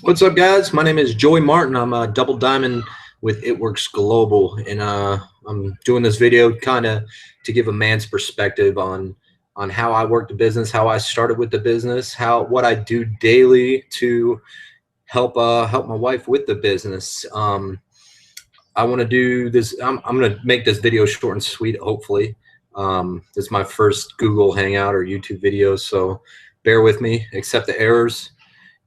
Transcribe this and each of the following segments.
What's up, guys? My name is Joey Martin. I'm a double diamond with It Works Global, and I'm doing this video kind of to give a man's perspective on how I work the business, how I started with the business, how what I do daily to help my wife with the business. I want to do this. I'm going to make this video short and sweet. Hopefully, this is my first Google Hangout or YouTube video, so bear with me. Accept the errors,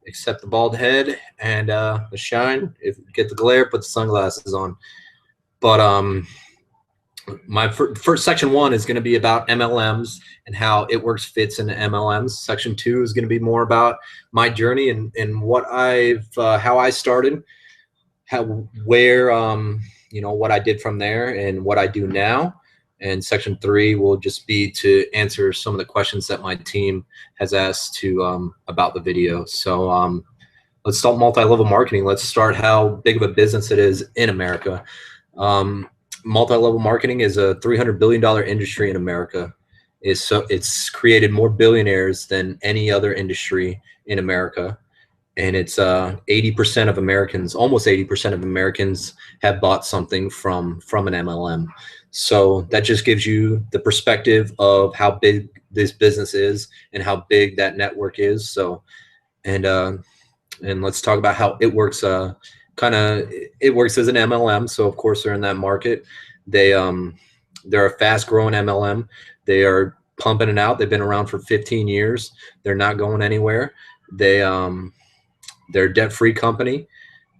except the bald head and the shine. If you get the glare, put the sunglasses on. But my first section one is going to be about MLMs and how It Works fits into MLMs. Section two is going to be more about my journey and what how I started, where what I did from there and what I do now. And section three will just be to answer some of the questions that my team has asked about the video. So let's start multi-level marketing. Let's start how big of a business it is in America. Multi-level marketing is a $300 billion industry in America. It's created more billionaires than any other industry in America. And it's 80% of Americans, almost 80% of Americans have bought something from an MLM. So that just gives you the perspective of how big this business is and how big that network is. So, and let's talk about how it works. It works as an MLM. So of course they're in that market. They're a fast growing MLM. They are pumping it out. They've been around for 15 years. They're not going anywhere. They're a debt-free company.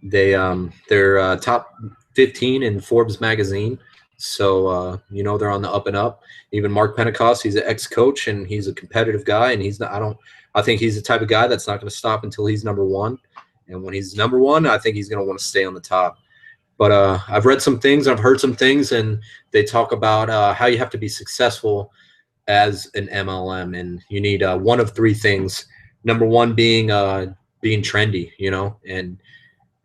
They're top 15 in Forbes magazine. So they're on the up and up. Even Mark Pentecost, he's an ex-coach and he's a competitive guy, and he's not. I think he's the type of guy that's not going to stop until he's number one. And when he's number one, I think he's going to want to stay on the top. But I've read some things, I've heard some things, and they talk about how you have to be successful as an MLM, and you need one of three things. Number one being trendy,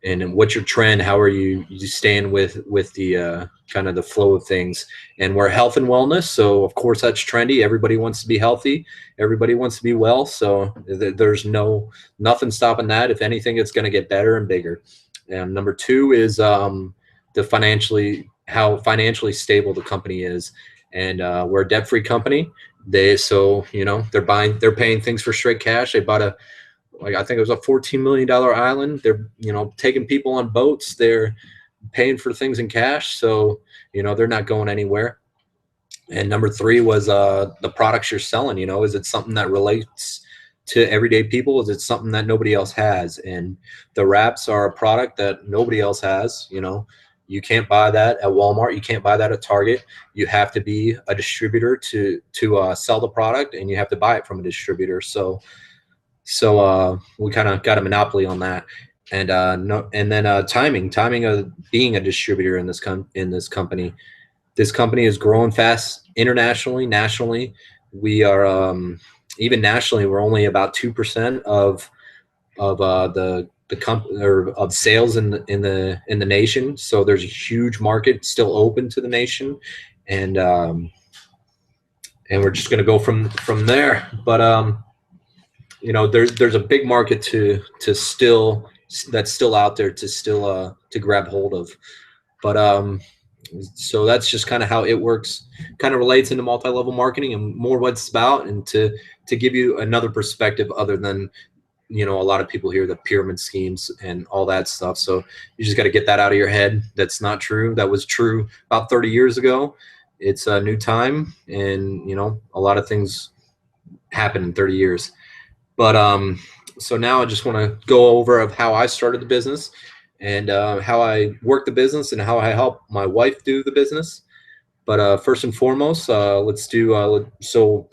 and what's your trend? How are you staying with the kind of the flow of things? And we're health and wellness, so of course that's trendy. Everybody wants to be healthy. Everybody wants to be well. So there's nothing stopping that. If anything, it's going to get better and bigger. And number two is how financially stable the company is. And we're a debt-free company. They're paying things for straight cash. They bought I think it was a $14 million island. They're, taking people on boats. They're paying for things in cash. So, they're not going anywhere. And number three was the products you're selling. Is it something that relates to everyday people? Is it something that nobody else has? And the wraps are a product that nobody else has. You can't buy that at Walmart. You can't buy that at Target. You have to be a distributor to sell the product, and you have to buy it from a distributor. So we kind of got a monopoly on that. And then timing of being a distributor in this company. This company is growing fast internationally, nationally. We are even nationally, we're only about 2% of the company or of sales in the nation. So there's a huge market still open to the nation, and we're just going to go from there. But there's a big market that's still out there to grab hold of. But so that's just kind of how it works, kind of relates into multi-level marketing and more what it's about, and to give you another perspective other than a lot of people hear the pyramid schemes and all that stuff. So you just got to get that out of your head. That's not true. That was true about 30 years ago. It's a new time, and a lot of things happen in 30 years. But so now I just want to go over of how I started the business, and how I work the business, and how I help my wife do the business. But first and foremost, let's do. So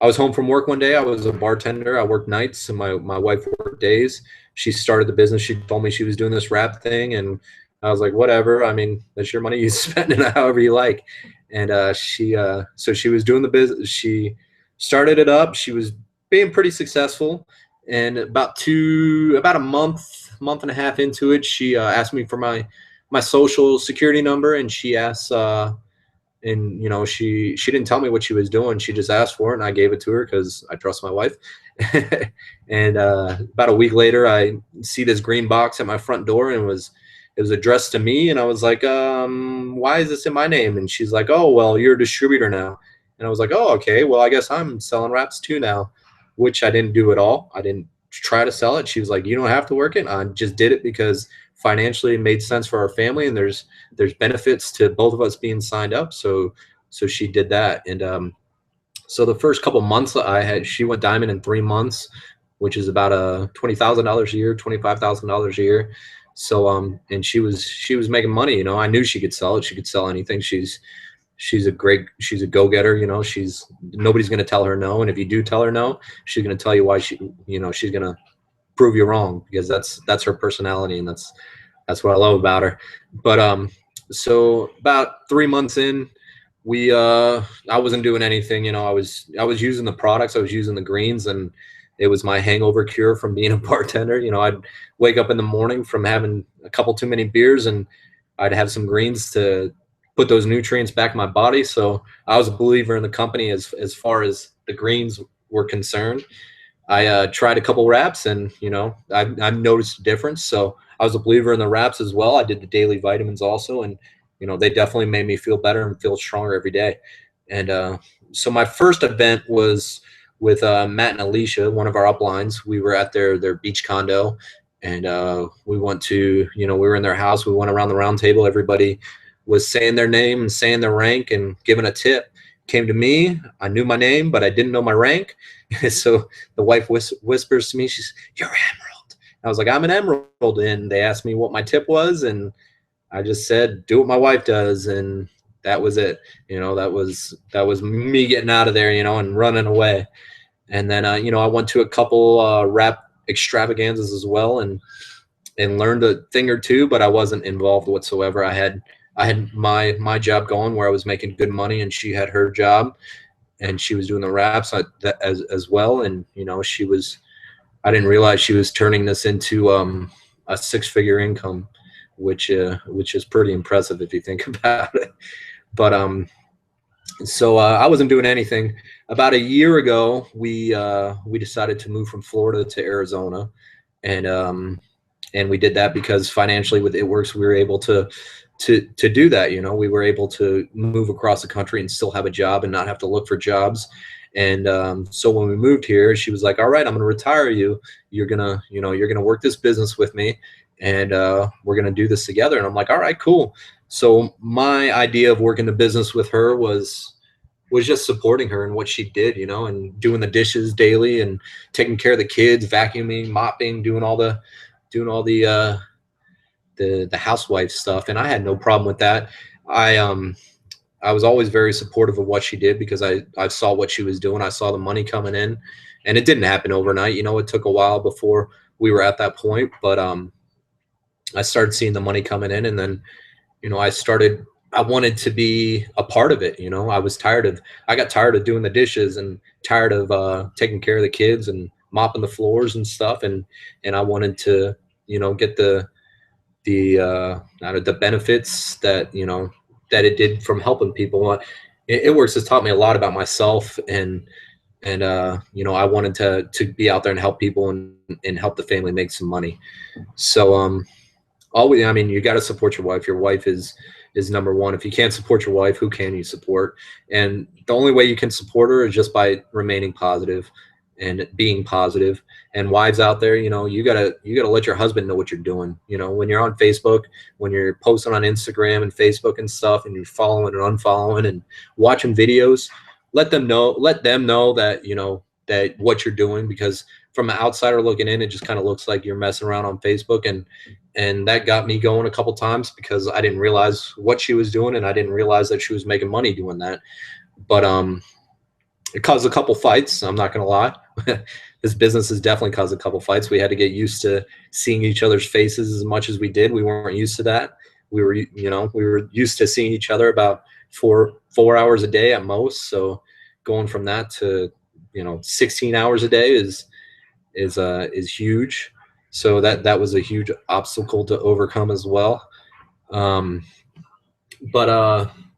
I was home from work one day. I was a bartender. I worked nights, and my wife worked days. She started the business. She told me she was doing this rap thing, and I was like, whatever. I mean, that's your money. You spend it however you like. And so she was doing the business. She started it up. She was being pretty successful, and about a month and a half into it, she asked me for my social security number, and she asked and she didn't tell me what she was doing. She just asked for it, and I gave it to her because I trust my wife. And about a week later, I see this green box at my front door, and it was addressed to me. And I was like, why is this in my name? And she's like, oh, well, you're a distributor now. And I was like, oh, okay, well, I guess I'm selling wraps too now, which I didn't do at all. I didn't try to sell it. She was like, you don't have to work it. I just did it because financially it made sense for our family, and there's benefits to both of us being signed up. So she did that. And so the first couple months she went diamond in 3 months, which is about $20,000 a year, $25,000 a year. So and she was making money. You know, I knew she could sell it. She could sell anything. She's a go-getter. You know, nobody's going to tell her no. And if you do tell her no, she's going to tell you why she's going to prove you wrong, because that's her personality, and that's what I love about her. But so about 3 months in, I wasn't doing anything. You know, I was using the products, I was using the greens, and it was my hangover cure from being a bartender. You know, I'd wake up in the morning from having a couple too many beers, and I'd have some greens to put those nutrients back in my body. So I was a believer in the company as far as the greens were concerned. I tried a couple wraps, and you know, I've noticed a difference. So I was a believer in the wraps as well. I did the daily vitamins also, and you know, they definitely made me feel better and feel stronger every day. And so my first event was with Matt and Alicia, one of our uplines. We were at their beach condo, and we went to, you know, we were in their house. We went around the round table. Everybody was saying their name and saying their rank and giving a tip. Came to me. I knew my name, but I didn't know my rank. So the wife whispers to me, she's, "You're Emerald." I was like, "I'm an Emerald." And they asked me what my tip was, and I just said, "Do what my wife does." And that was it. You know, that was me getting out of there, you know, and running away. And then, you know, I went to a couple rap extravaganzas as well, and learned a thing or two, but I wasn't involved whatsoever. I had my job going, where I was making good money, and she had her job, and she was doing the raps as well. And you know, I didn't realize she was turning this into a 6-figure income, which is pretty impressive if you think about it. But so I wasn't doing anything. About a year ago, we decided to move from Florida to Arizona, and we did that because financially with It Works, we were able to do that. You know, we were able to move across the country and still have a job and not have to look for jobs. And so when we moved here, she was like, "All right, I'm going to retire you. You're gonna work this business with me, and we're gonna do this together." And I'm like, "All right, cool." So my idea of working the business with her was just supporting her in what she did, you know, and doing the dishes daily and taking care of the kids, vacuuming, mopping, doing all the housewife stuff. And I had no problem with that. I was always very supportive of what she did, because I saw what she was doing. I saw the money coming in, and it didn't happen overnight. You know, it took a while before we were at that point, but I started seeing the money coming in, and then, you know, I wanted to be a part of it. You know, I got tired of doing the dishes, and tired of taking care of the kids and mopping the floors and stuff. And I wanted to, you know, get the benefits that, you know, that it did from helping people. It Works has taught me a lot about myself, and you know, I wanted to be out there and help people, and help the family make some money. So always, I mean, you got to support your wife. Your wife is number one. If you can't support your wife, who can you support? And the only way you can support her is just by remaining positive and being positive. And wives out there, you know, you gotta let your husband know what you're doing. You know, when you're on Facebook, when you're posting on Instagram and Facebook and stuff, and you're following and unfollowing and watching videos, let them know that, you know, that what you're doing, because from an outsider looking in, it just kind of looks like you're messing around on Facebook. And that got me going a couple times, because I didn't realize what she was doing, and I didn't realize that she was making money doing that. But it caused a couple fights. I'm not going to lie. This business has definitely caused a couple fights. We had to get used to seeing each other's faces as much as we did. We weren't used to that. We were used to seeing each other about four hours a day at most. So going from that to, you know, 16 hours a day is huge. So that was a huge obstacle to overcome as well. But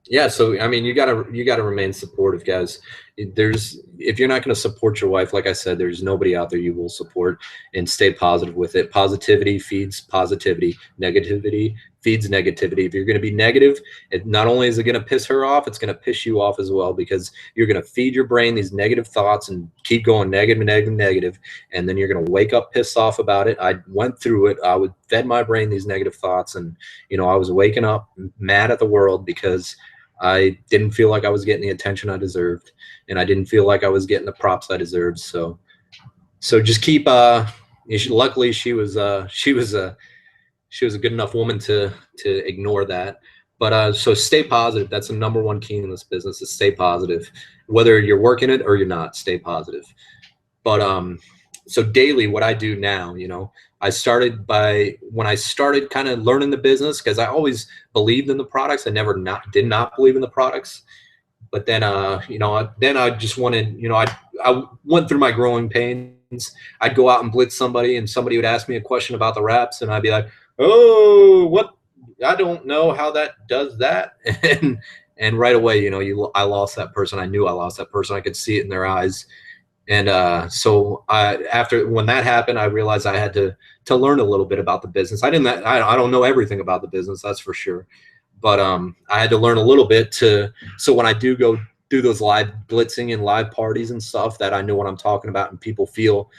yeah, so I mean, you gotta remain supportive, guys. if you're not going to support your wife, like I said, there's nobody out there you will support, and stay positive with it. Positivity feeds positivity. Negativity feeds negativity. If you're going to be negative, it not only is it going to piss her off, it's going to piss you off as well, because you're going to feed your brain these negative thoughts and keep going negative, negative, negative, and then you're going to wake up pissed off about it. I went through it. I would fed my brain these negative thoughts, and I was waking up mad at the world because I didn't feel like I was getting the attention I deserved, and I didn't feel like I was getting the props I deserved. So just keep. Luckily, she was a good enough woman to ignore that. But so stay positive. That's the number one key in this business, is stay positive, whether you're working it or you're not. Stay positive. But so daily, what I do now, I started when I started kind of learning the business, because I always believed in the products. I never did not believe in the products. But then, then I just wanted, I went through my growing pains. I'd go out and blitz somebody, and somebody would ask me a question about the wraps, and I'd be like, oh, what? I don't know how that does that. And right away, I lost that person. I knew I lost that person. I could see it in their eyes. And so after when that happened, I realized I had to learn a little bit about the business. I don't know everything about the business, that's for sure. But I had to learn a little bit so when I do go do those live blitzing and live parties and stuff, that I know what I'm talking about, and people feel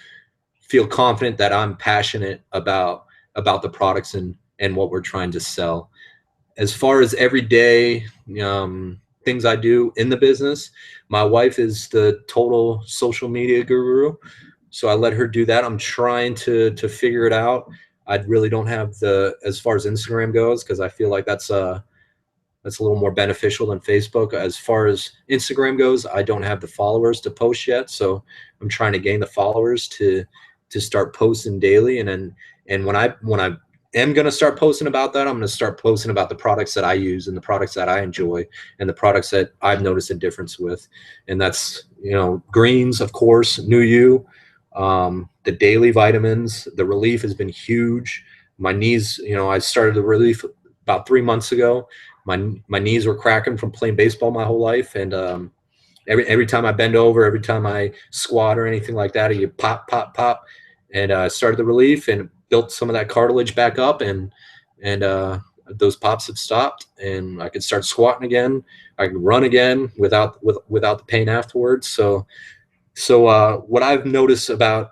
confident that I'm passionate about the products and what we're trying to sell. As far as everyday things I do in the business, my wife is the total social media guru, so I let her do that. I'm trying to figure it out. I really don't have as far as Instagram goes, because I feel like that's a little more beneficial than Facebook. As far as Instagram goes, I don't have the followers to post yet, so I'm trying to gain the followers to start posting daily. And when I am going to start posting about that, I'm going to start posting about the products that I use and the products that I enjoy and the products that I've noticed a difference with. And that's, greens, of course, New You, the daily vitamins. The relief has been huge. My knees, I started the relief about 3 months ago. My knees were cracking from playing baseball my whole life. And every time I bend over, every time I squat or anything like that, you pop, pop, pop. And I started the relief and built some of that cartilage back up, and those pops have stopped, and I could start squatting again. I can run again without the pain afterwards. So what I've noticed about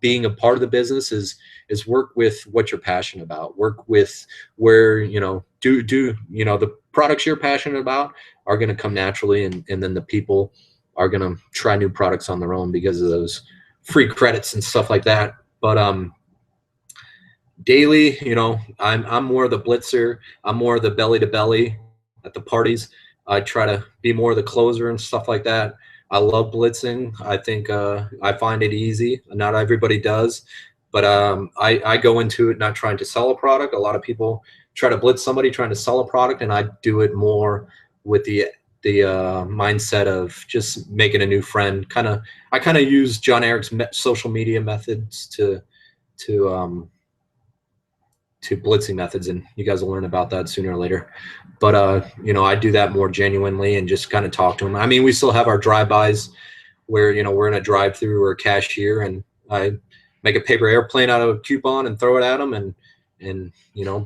being a part of the business is work with what you're passionate about. Work with where do the products you're passionate about are going to come naturally, and then the people are going to try new products on their own because of those free credits and stuff like that. But daily, I'm more of the blitzer. I'm more of the belly to belly at the parties. I try to be more of the closer and stuff like that. I love blitzing. I think I find it easy. Not everybody does, but I go into it not trying to sell a product. A lot of people try to blitz somebody trying to sell a product, and I do it more with the mindset of just making a new friend. I kind of use John Eric's social media methods to blitzing methods, and you guys will learn about that sooner or later. But I do that more genuinely and just kind of talk to them. I mean, we still have our drive-bys where we're in a drive-through or a cashier, and I make a paper airplane out of a coupon and throw it at them, and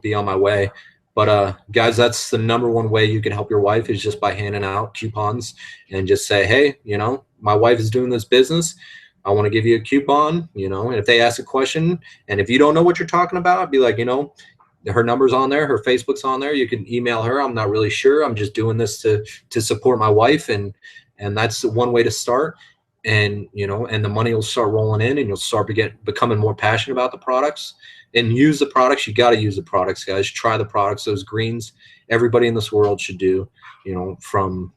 be on my way. But guys, that's the number one way you can help your wife, is just by handing out coupons and just say, hey, my wife is doing this business. I want to give you a coupon, and if they ask a question, and if you don't know what you're talking about, be like, her number's on there, her Facebook's on there. You can email her. I'm not really sure. I'm just doing this to support my wife. And that's one way to start. And, and the money will start rolling in, and you'll start becoming more passionate about the products, and use the products. You got to use the products, guys. Try the products. Those greens, everybody in this world should do, from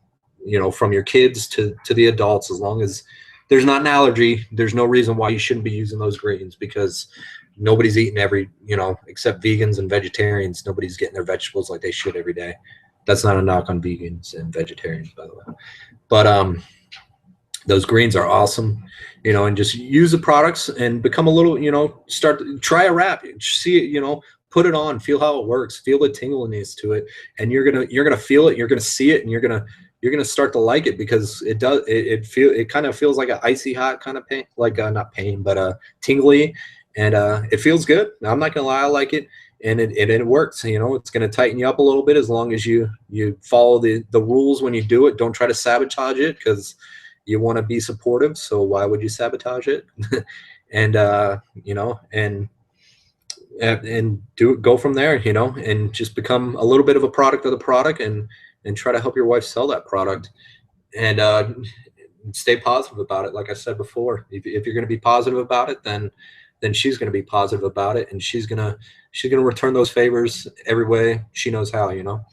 your kids to the adults. As long as there's not an allergy, there's no reason why you shouldn't be using those greens, because nobody's eating except vegans and vegetarians. Nobody's getting their vegetables like they should every day. That's not a knock on vegans and vegetarians, by the way. But those greens are awesome, and just use the products and become a little, try a wrap, see it, put it on, feel how it works, feel the tingliness to it, and you're gonna feel it, you're gonna see it, and you're gonna you're gonna start to like it, because it kind of feels like an icy hot kind of pain, like not pain, but tingly, and it feels good. I'm not gonna lie, I like it, and it works. You know, it's gonna tighten you up a little bit as long as you follow the rules when you do it. Don't try to sabotage it, because you want to be supportive. So why would you sabotage it? And you know, and go from there, you know, and just become a little bit of a product of the product, and try to help your wife sell that product, and stay positive about it. Like I said before, if you're going to be positive about it, then she's going to be positive about it, and she's going to return those favors every way she knows how, you know.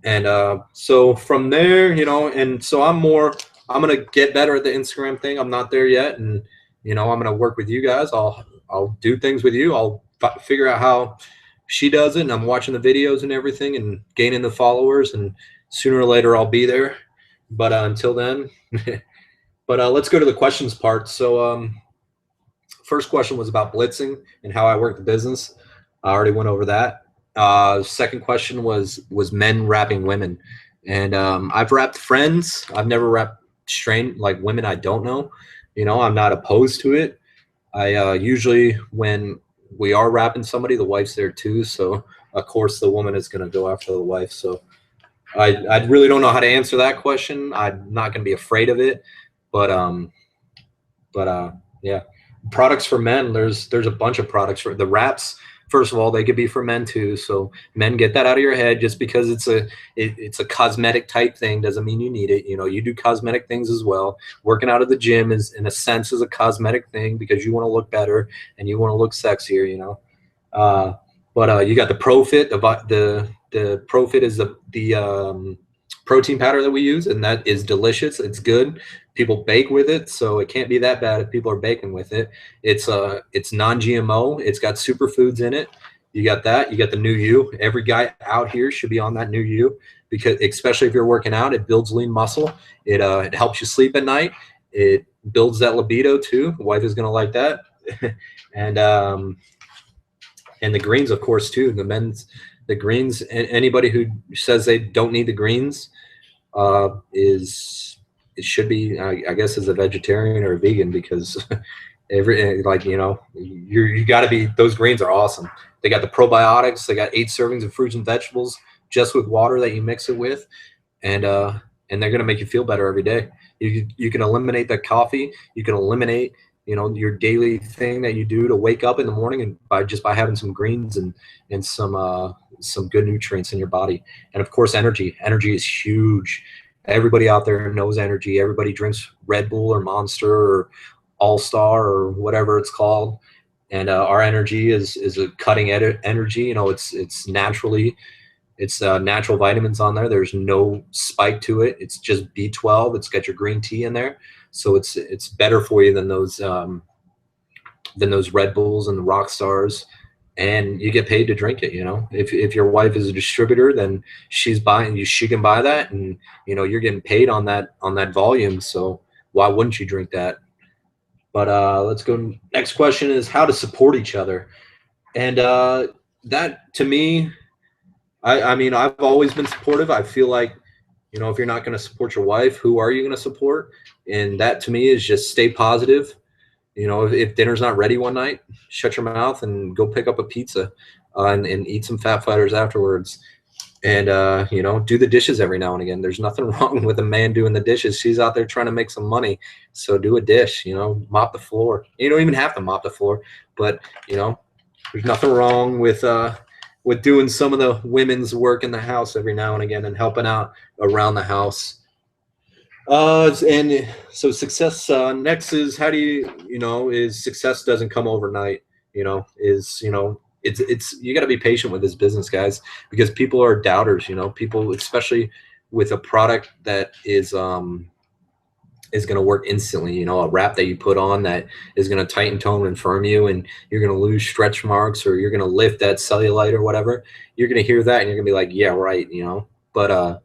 And so from there, you know, and so I'm going to get better at the Instagram thing. I'm not there yet, and you know, I'm going to work with you guys. I'll do things with you. I'll figure out how she does it, and I'm watching the videos and everything and gaining the followers, and sooner or later I'll be there. But until then, but let's go to the questions part. So first question was about blitzing and how I work the business. I already went over that. Second question was men rapping women, and I've rapped friends. I've never rapped like women I don't know. You know, I'm not opposed to it. I usually, when we are rapping somebody, the wife's there too, so of course the woman is going to go after the wife. So I really don't know how to answer that question. I'm not going to be afraid of it, but yeah, products for men. There's a bunch of products for the raps. First of all, they could be for men too. So men, get that out of your head. Just because it's a cosmetic type thing doesn't mean you need it. You know, you do cosmetic things as well. Working out at the gym is, in a sense, is a cosmetic thing, because you want to look better and you want to look sexier, you know. But you got the ProFit. The ProFit is the protein powder that we use, and that is delicious. It's good. People bake with it, so it can't be that bad if people are baking with it. It's non-GMO. It's got superfoods in it. You got that. You got the New You. Every guy out here should be on that New You, because especially if you're working out, it builds lean muscle. It helps you sleep at night. It builds that libido too. The wife is gonna like that. And the greens, of course, too. The greens. Anybody who says they don't need the greens it should be, I guess, as a vegetarian or a vegan, because like, you know, you got to be. Those greens are awesome. They got the probiotics. They got 8 servings of fruits and vegetables just with water that you mix it with, and they're gonna make you feel better every day. You can eliminate that coffee. You can eliminate, you know, your daily thing that you do to wake up in the morning, and by having some greens and some good nutrients in your body. And of course, energy is huge. Everybody out there knows energy. Everybody drinks Red Bull or Monster or All Star or whatever it's called. And our energy is a cutting energy. You know, it's naturally, it's natural vitamins on there. There's no spike to it. It's just B12. It's got your green tea in there, so it's better for you than those Red Bulls and the Rock Stars. And you get paid to drink it. You know, if your wife is a distributor, then she can buy that, and you know, you're getting paid on that volume. So why wouldn't you drink that? But let's go. Next question is how to support each other. And that, to me, I mean, I've always been supportive. I feel like, you know, if you're not going to support your wife, who are you going to support? And that, to me, is just stay positive. You know, if dinner's not ready one night, shut your mouth and go pick up a pizza and eat some Fat Fighters afterwards. And, you know, do the dishes every now and again. There's nothing wrong with a man doing the dishes. She's out there trying to make some money. So do a dish, you know, mop the floor. You don't even have to mop the floor, but, you know, there's nothing wrong with doing some of the women's work in the house every now and again and helping out around the house. And so success, next is, how do you know, is success doesn't come overnight, you know, it's you got to be patient with this business, guys, because people are doubters, you know, people, especially with a product that is going to work instantly, you know, a wrap that you put on that is going to tighten, tone, and firm you, and you're going to lose stretch marks, or you're going to lift that cellulite or whatever. You're going to hear that and you're going to be like, yeah, right, you know, but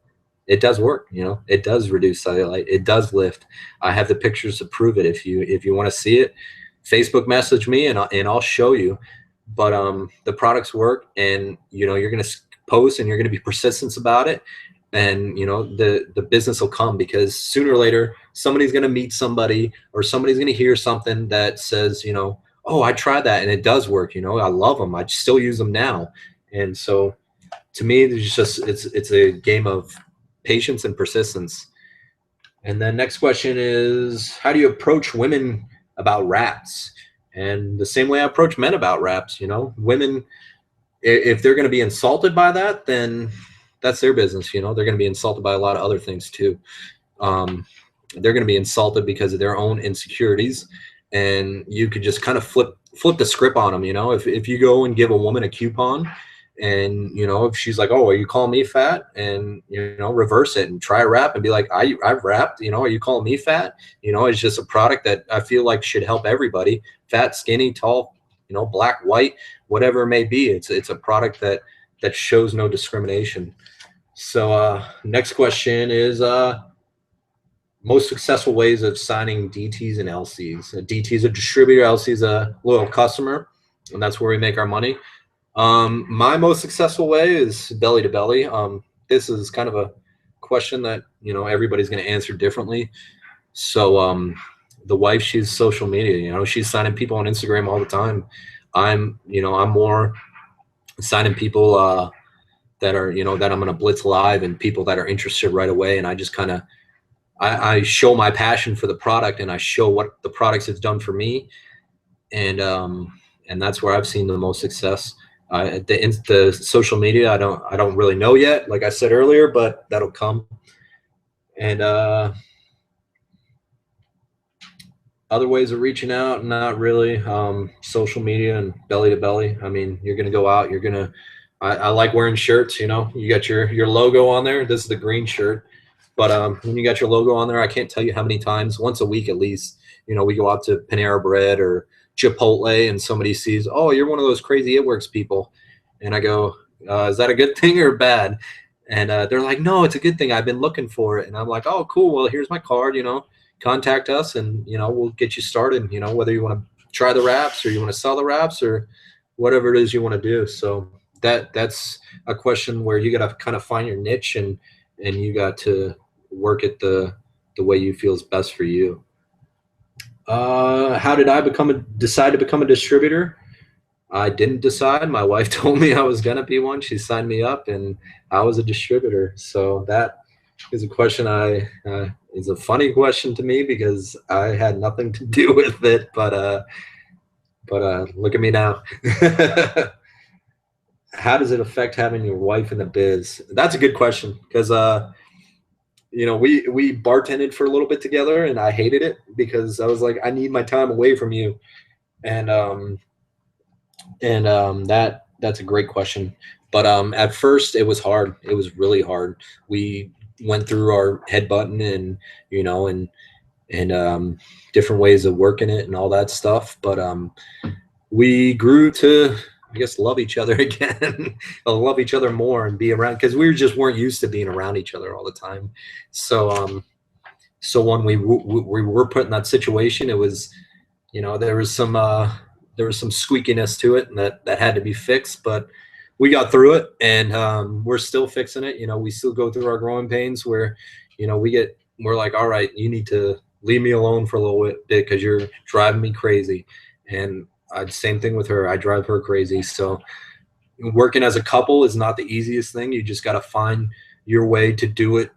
it does work, you know, it does reduce cellulite, it does lift. I have the pictures to prove it. If you want to see it, Facebook message me and I'll show you. But the products work, and you know, you're going to post and you're going to be persistent about it, and the business will come, because sooner or later somebody's going to meet somebody, or somebody's going to hear something that says, oh, I tried that and it does work. I love them. I still use them now. And so to me, it's a game of patience and persistence. And then next question is, how do you approach women about wraps? And the same way I approach men about wraps. Women, if they're going to be insulted by that, then that's their business. They're going to be insulted by a lot of other things too. They're going to be insulted because of their own insecurities, and you could just kind of flip the script on them. If you go and give a woman a coupon, and if she's like, oh, are you calling me fat, and reverse it and try a wrap and be like, I've wrapped, are you calling me fat? It's just a product that I feel like should help everybody, fat, skinny, tall, black, white, whatever it may be. It's a product that shows no discrimination. So next question is, most successful ways of signing DTs and LCs. A DT is a distributor, LC is a loyal customer, and that's where we make our money. My most successful way is belly to belly. This is kind of a question that everybody's going to answer differently. So the wife, she's social media. She's signing people on Instagram all the time. I'm more signing people that are that I'm going to blitz live, and people that are interested right away. And I just kind of I show my passion for the product, and I show what the products have done for me, and that's where I've seen the most success. The social media, I don't really know yet, like I said earlier, but that'll come. And other ways of reaching out, not really. Social media and belly to belly. I mean, you're gonna go out. I like wearing shirts. You got your logo on there. This is the green shirt. But when you got your logo on there, I can't tell you how many times, once a week at least, we go out to Panera Bread or Chipotle, and somebody sees, oh, you're one of those crazy It Works people. And I go, is that a good thing or bad? And they're like, no, it's a good thing. I've been looking for it. And I'm like, oh, cool. Well, here's my card, contact us, and, we'll get you started, whether you want to try the wraps, or you want to sell the wraps, or whatever it is you want to do. So that's a question where you got to kind of find your niche, and you got to work it the way you feel is best for you. How did I decide to become a distributor? I didn't decide. My wife told me I was going to be one. She signed me up, and I was a distributor. So that is a question is a funny question to me, because I had nothing to do with it, but look at me now. How does it affect having your wife in the biz? That's a good question, because we bartended for a little bit together, and I hated it, because I was like, I need my time away from you. And that's a great question. But at first it was hard. It was really hard. We went through our headbutting, and different ways of working it and all that stuff. But we grew to, I guess, love each other again. Love each other more, and be around, because we just weren't used to being around each other all the time. So when we were put in that situation, it was, there was some squeakiness to it, and that had to be fixed. But we got through it, and we're still fixing it. We still go through our growing pains where, we're like, all right, you need to leave me alone for a little bit, because you're driving me crazy. And same thing with her. I drive her crazy. So working as a couple is not the easiest thing. You just got to find your way to do it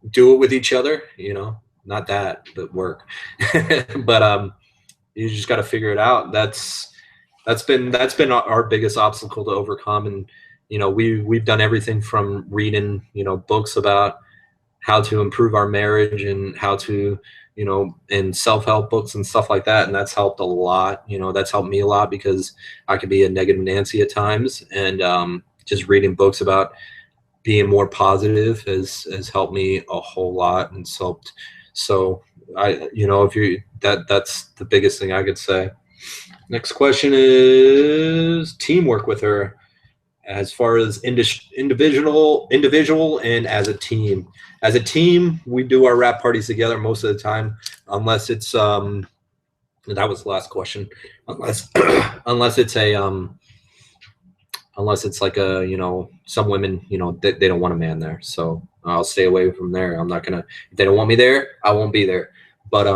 with each other, not that, but work. But you just got to figure it out. That's been our biggest obstacle to overcome. And we've done everything from reading books about how to improve our marriage, and how to and self-help books and stuff like that. And that's helped a lot. That's helped me a lot, because I could be a negative Nancy at times, and just reading books about being more positive has helped me a whole lot. And so that's the biggest thing I could say. Next question is teamwork with her, as far as individual and as a team. As a team, we do our wrap parties together most of the time, unless it's that was the last question. Unless it's unless it's like a, you know, some women, you know, they don't want a man there, so I'll stay away from there. I'm not gonna, if they don't want me there, I won't be there. But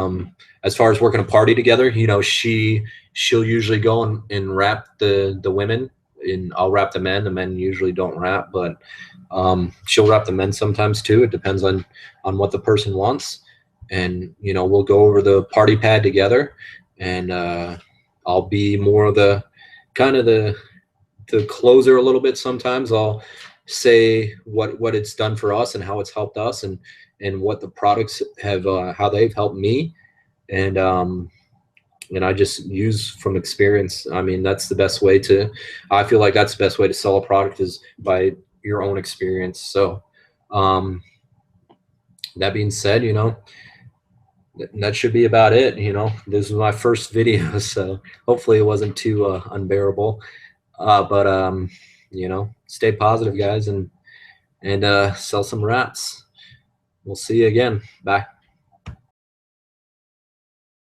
as far as working a party together, you know, she'll usually go and rap the women, and I'll rap the men. The men usually don't rap, but she'll rap the men sometimes too. It depends on what the person wants. And you know, we'll go over the party pad together, and I'll be more of the kind of the closer a little bit. Sometimes I'll say what it's done for us and how it's helped us, and what the products have, how they've helped me. And I just use from experience. I mean, that's the best way to, I feel like that's the best way to sell a product, is by your own experience. So um, that being said, you know, that should be about it. You know, this was my first video, so hopefully it wasn't too unbearable. But you know, stay positive, guys, and sell some wraps. We'll see you again. Bye.